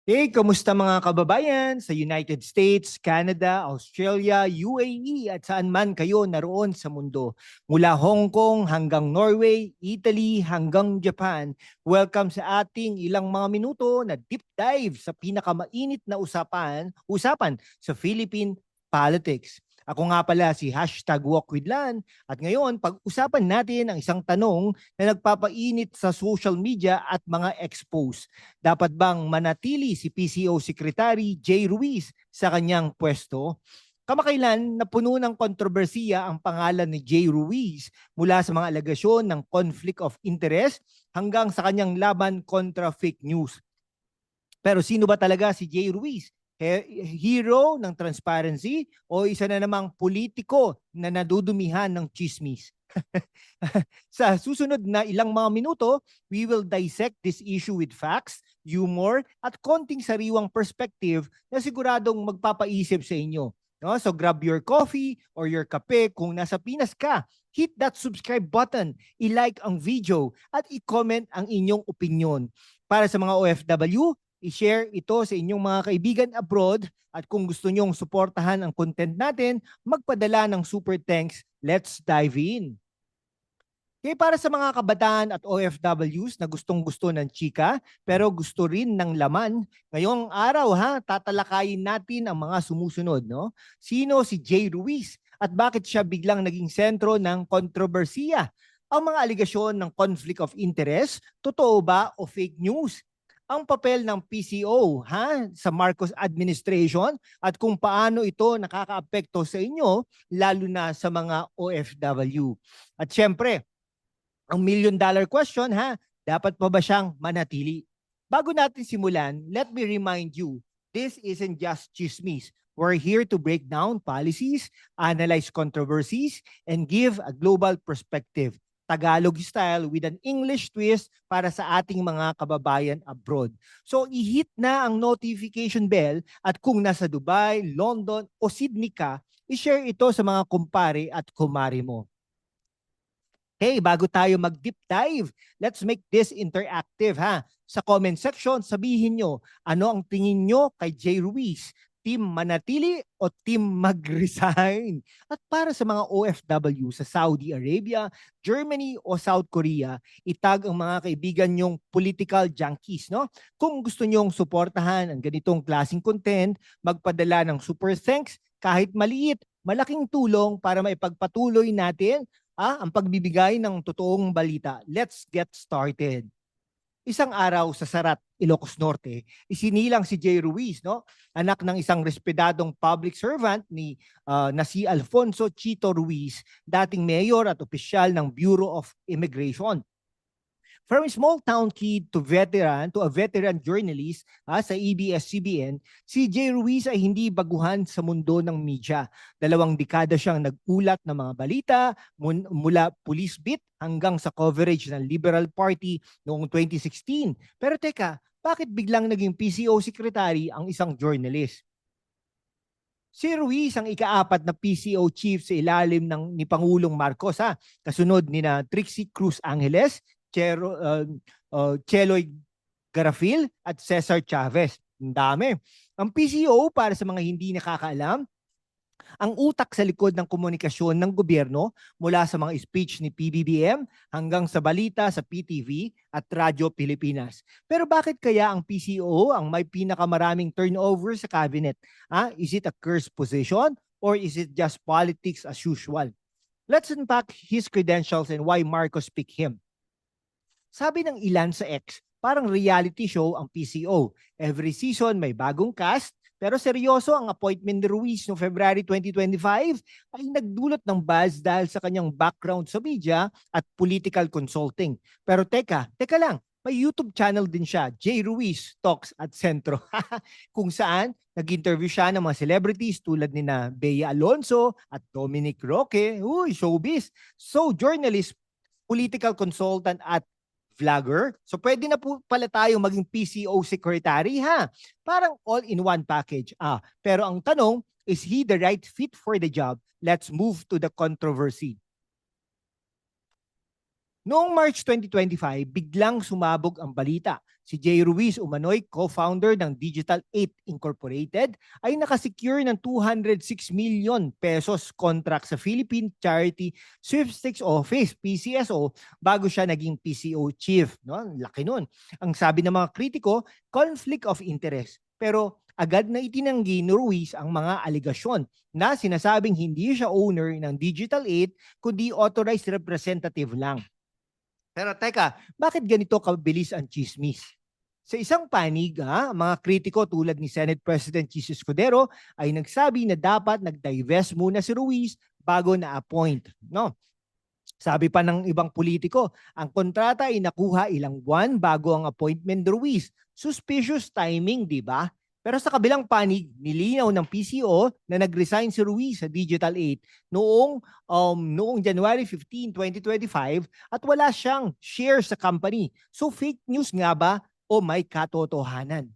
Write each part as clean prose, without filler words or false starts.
Hey, kamusta mga kababayan sa United States, Canada, Australia, UAE at saan man kayo naroon sa mundo. Mula Hong Kong hanggang Norway, Italy hanggang Japan, welcome sa ating ilang mga minuto na deep dive sa pinakamainit na usapan sa Philippine politics. Ako nga pala si #WalkWithLan at ngayon pag-usapan natin ang isang tanong na nagpapainit sa social media at mga expose. Dapat bang manatili si PCO Secretary Jay Ruiz sa kanyang pwesto? Kamakailan napuno ng kontrobersiya ang pangalan ni Jay Ruiz mula sa mga alegasyon ng conflict of interest hanggang sa kanyang laban kontra fake news. Pero sino ba talaga si Jay Ruiz? Hero ng transparency o isa na namang politiko na nadudumihan ng chismis? Sa susunod na ilang mga minuto, we will dissect this issue with facts, humor, at konting sariwang perspective na siguradong magpapaisip sa inyo. No? So grab your coffee or your kape kung nasa Pinas ka. Hit that subscribe button, i-like ang video, at i-comment ang inyong opinion. Para sa mga OFW, i-share ito sa inyong mga kaibigan abroad at kung gusto nyong suportahan ang content natin, magpadala ng super thanks. Let's dive in. Kaya para sa mga kabataan at OFWs na gustong-gusto ng chika pero gusto rin ng laman, ngayong araw tatalakayin natin ang mga sumusunod. No? Sino si Jay Ruiz at bakit siya biglang naging sentro ng kontrobersiya? Ang mga aligasyon ng conflict of interest, totoo ba o fake news? Ang papel ng PCO sa Marcos administration at kung paano ito nakakaapekto sa inyo lalo na sa mga OFW. At syempre, ang $1,000,000 question dapat pa ba siyang manatili? Bago natin simulan, let me remind you, this isn't just chismis. We're here to break down policies, analyze controversies, and give a global perspective. Tagalog style with an English twist para sa ating mga kababayan abroad. So i-hit na ang notification bell at kung nasa Dubai, London o Sydney ka, i-share ito sa mga kumpare at kumari mo. Hey, bago tayo mag-deep dive, let's make this interactive Sa comment section, sabihin nyo, ano ang tingin nyo kay Jay Ruiz? Team manatili o team mag-resign? At para sa mga OFW sa Saudi Arabia, Germany o South Korea, itag ang mga kaibigan nyong political junkies. No? Kung gusto nyong suportahan ang ganitong klaseng content, magpadala ng super thanks kahit maliit, malaking tulong para maipagpatuloy natin ang pagbibigay ng totoong balita. Let's get started. Isang araw sa Sarat, Ilocos Norte, isinilang si Jay Ruiz, no? Anak ng isang respetadong public servant na si Alfonso Chito Ruiz, dating mayor at opisyal ng Bureau of Immigration. From a small town kid to a veteran journalist sa ABS-CBN, si Jay Ruiz ay hindi baguhan sa mundo ng media. 2 dekada siyang nag-ulat ng mga balita mula police beat hanggang sa coverage ng Liberal Party noong 2016. Pero teka, bakit biglang naging PCO secretary ang isang journalist? Si Ruiz ang ika-4 na PCO chief sa ilalim ni Pangulong Marcos kasunod ni na Trixie Cruz Angeles, Cheloy Garafil at Cesar Chavez. Ang dami. Ang PCO, para sa mga hindi nakakaalam, ang utak sa likod ng komunikasyon ng gobyerno mula sa mga speech ni PBBM hanggang sa balita sa PTV at Radyo Pilipinas. Pero bakit kaya ang PCO ang may pinakamaraming turnover sa cabinet? Is it a cursed position or is it just politics as usual? Let's unpack his credentials and why Marcos picked him. Sabi ng ilan sa X, parang reality show ang PCO. Every season may bagong cast, pero seryoso ang appointment ni Ruiz noong February 2025 ay nagdulot ng buzz dahil sa kanyang background sa media at political consulting. Pero teka lang, may YouTube channel din siya, Jay Ruiz Talks at Centro, kung saan nag-interview siya ng mga celebrities tulad ni na Bea Alonso at Dominic Roque. Uy, showbiz. So, journalist, political consultant at vlogger. So pwede na po pala tayo maging PCO secretary Parang all-in-one package. Pero ang tanong, is he the right fit for the job? Let's move to the controversy. Noong March 2025, biglang sumabog ang balita. Si Jay Ruiz Umanoy, co-founder ng Digital 8 Incorporated, ay nakasecure ng 206 million pesos contract sa Philippine Charity Sweepstakes Office, PCSO, bago siya naging PCO chief. No? Laki nun. Ang sabi ng mga kritiko, conflict of interest. Pero agad na itinanggi ni Ruiz ang mga aligasyon na sinasabing hindi siya owner ng Digital 8 kundi authorized representative lang. Pero teka, bakit ganito kabilis ang chismis? Sa isang panig, mga kritiko tulad ni Senate President Chis Escudero ay nagsabi na dapat nag-divest muna si Ruiz bago na-appoint. No? Sabi pa ng ibang politiko, ang kontrata ay nakuha ilang buwan bago ang appointment ni Ruiz. Suspicious timing, di ba? Pero sa kabilang panig, nilinaw ng PCO na nag-resign si Ruiz sa Digital 8 noong January 15, 2025 at wala siyang share sa company. So fake news nga ba o may katotohanan?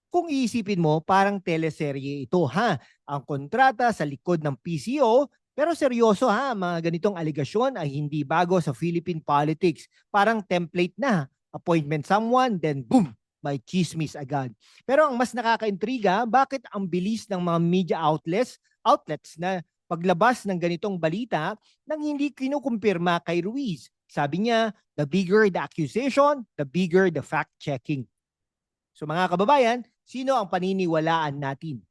Kung iisipin mo, parang teleserye ito, ha? Ang kontrata sa likod ng PCO, pero seryoso, ha? Mga ganitong aligasyon ay hindi bago sa Philippine politics. Parang template na. Appointment someone, then boom, may chismis agad. Pero ang mas nakakaintriga, bakit ang bilis ng mga media outlets na paglabas ng ganitong balita nang hindi kinukumpirma kay Ruiz? Sabi niya, the bigger the accusation, the bigger the fact-checking. So mga kababayan, sino ang paniniwalaan natin?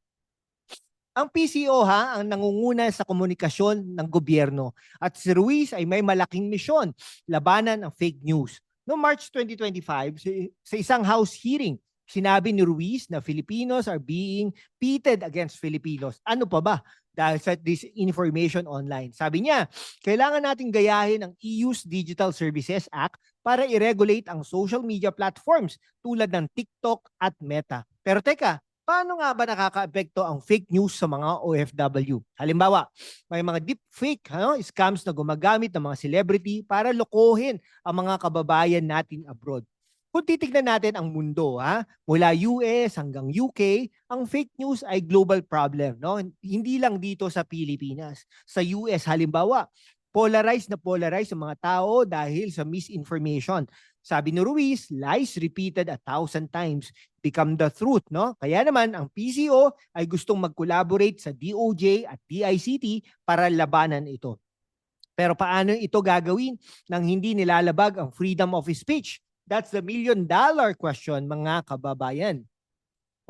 Ang PCO ang nangunguna sa komunikasyon ng gobyerno at si Ruiz ay may malaking misyon, labanan ang fake news. Noong March 2025, sa isang House hearing, sinabi ni Ruiz na Filipinos are being pitted against Filipinos. Ano pa ba? Dahil sa disinformation online. Sabi niya, kailangan nating gayahin ang EU's Digital Services Act para i-regulate ang social media platforms tulad ng TikTok at Meta. Pero teka, paano nga ba nakaka-epekto ang fake news sa mga OFW? Halimbawa, may mga deepfake scams na gumagamit ng mga celebrity para lokohin ang mga kababayan natin abroad. Kung titignan natin ang mundo, mula US hanggang UK, ang fake news ay global problem. No? Hindi lang dito sa Pilipinas. Sa US, halimbawa, polarized ang mga tao dahil sa misinformation. Sabi ni Ruiz, lies repeated 1,000 times become the truth. No? Kaya naman, ang PCO ay gustong mag-collaborate sa DOJ at DICT para labanan ito. Pero paano ito gagawin nang hindi nilalabag ang freedom of speech? That's the million-dollar question, mga kababayan.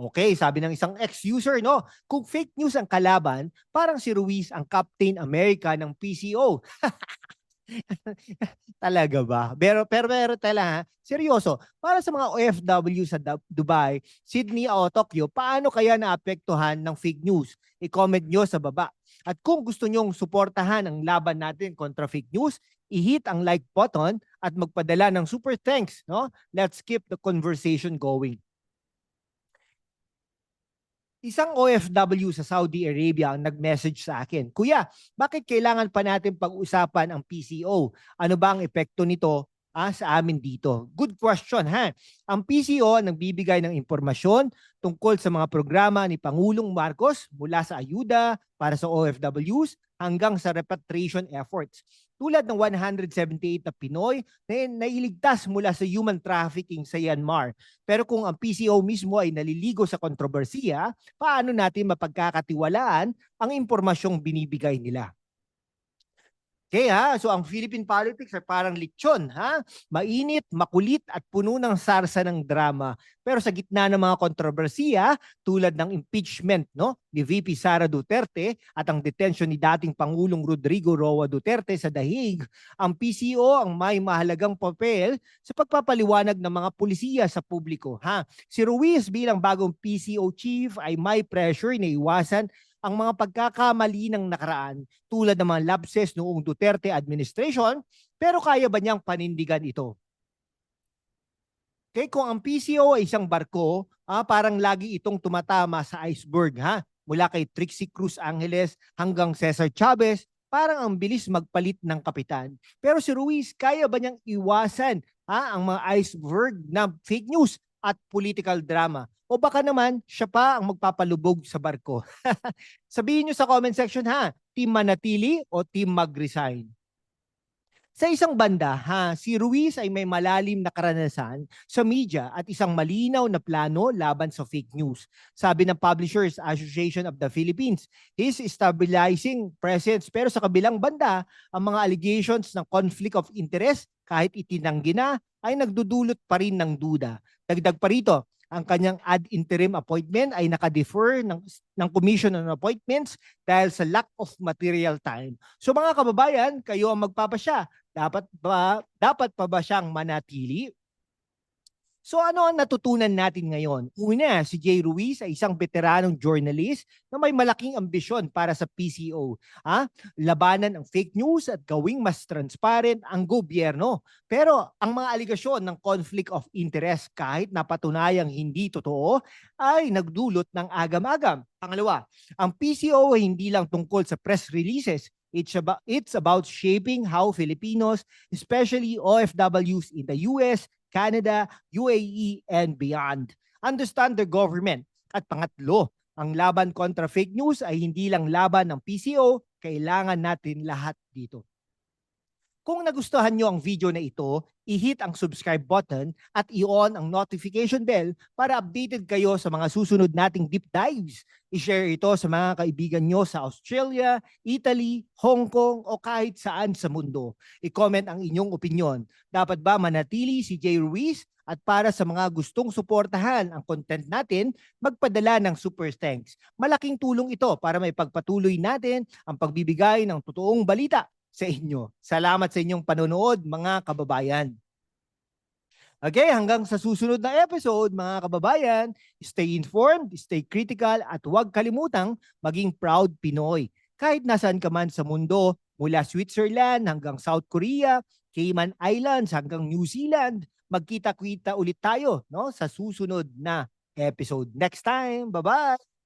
Okay, sabi ng isang ex-user, no? Kung fake news ang kalaban, parang si Ruiz ang Captain America ng PCO. Talaga ba? Pero tala, seryoso, para sa mga OFW sa Dubai, Sydney o Tokyo, paano kaya naapektuhan ng fake news? I-comment nyo sa baba. At kung gusto nyong suportahan ang laban natin kontra fake news, i-hit ang like button at magpadala ng super thanks. No? Let's keep the conversation going. Isang OFW sa Saudi Arabia ang nag-message sa akin, Kuya, bakit kailangan pa natin pag-usapan ang PCO? Ano ba ang epekto nito sa amin dito? Good question, ha? Ang PCO nagbibigay ng impormasyon tungkol sa mga programa ni Pangulong Marcos mula sa ayuda para sa OFWs hanggang sa repatriation efforts. Tulad ng 178 na Pinoy na nailigtas mula sa human trafficking sa Myanmar. Pero kung ang PCO mismo ay naliligo sa kontrobersiya, paano natin mapagkakatiwalaan ang impormasyong binibigay nila? Okay, so ang Philippine politics ay parang lechon, mainit, makulit at puno ng sarsa ng drama. Pero sa gitna ng mga kontrobersiya tulad ng impeachment ni VP Sara Duterte at ang detention ni dating Pangulong Rodrigo Roa Duterte sa The Hague, ang PCO ang may mahalagang papel sa pagpapaliwanag ng mga pulisiya sa publiko. Si Ruiz bilang bagong PCO chief ay may pressure na iwasan ang mga pagkakamali ng nakaraan tulad ng mga lapses noong Duterte administration, pero kaya ba niyang panindigan ito? Okay, kung ang PCO ay isang barko, parang lagi itong tumatama sa iceberg, mula kay Trixie Cruz Angeles hanggang Cesar Chavez, parang ang bilis magpalit ng kapitan. Pero si Ruiz, kaya ba niyang iwasan ang mga iceberg na fake news at political drama? O baka naman, siya pa ang magpapalubog sa barko. Sabihin nyo sa comment section, Team manatili o team mag-resign? Sa isang banda, si Ruiz ay may malalim na karanasan sa media at isang malinaw na plano laban sa fake news. Sabi ng Publishers Association of the Philippines, he's stabilizing presence. Pero sa kabilang banda, ang mga allegations ng conflict of interest, kahit itinanggi na, ay nagdudulot pa rin ng duda. Dagdag pa rito, ang kanyang ad interim appointment ay nakadefer ng Commission on Appointments dahil sa lack of material time. So mga kababayan, kayo ang magpapasya. Dapat pa ba siyang manatili? So ano ang natutunan natin ngayon? Una, si Jay Ruiz ay isang veteranong journalist na may malaking ambisyon para sa PCO. Labanan ang fake news at gawing mas transparent ang gobyerno. Pero ang mga aligasyon ng conflict of interest kahit napatunayang hindi totoo ay nagdulot ng agam-agam. Pangalawa, ang PCO ay hindi lang tungkol sa press releases. It's about shaping how Filipinos, especially OFWs in the US, Canada, UAE, and beyond, understand their government. At pangatlo, ang laban kontra fake news ay hindi lang laban ng PCO, kailangan natin lahat dito. Kung nagustuhan nyo ang video na ito, i-hit ang subscribe button at i-on ang notification bell para updated kayo sa mga susunod nating deep dives. I-share ito sa mga kaibigan nyo sa Australia, Italy, Hong Kong o kahit saan sa mundo. I-comment ang inyong opinion. Dapat ba manatili si Jay Ruiz? At para sa mga gustong suportahan ang content natin, magpadala ng super thanks. Malaking tulong ito para may pagpatuloy natin ang pagbibigay ng totoong balita sa inyo. Salamat sa inyong panonood, mga kababayan. Okay, hanggang sa susunod na episode, mga kababayan, stay informed, stay critical, at huwag kalimutang maging proud Pinoy. Kahit nasaan ka man sa mundo, mula Switzerland hanggang South Korea, Cayman Islands hanggang New Zealand, magkita-kita ulit tayo, no, sa susunod na episode. Next time, bye-bye!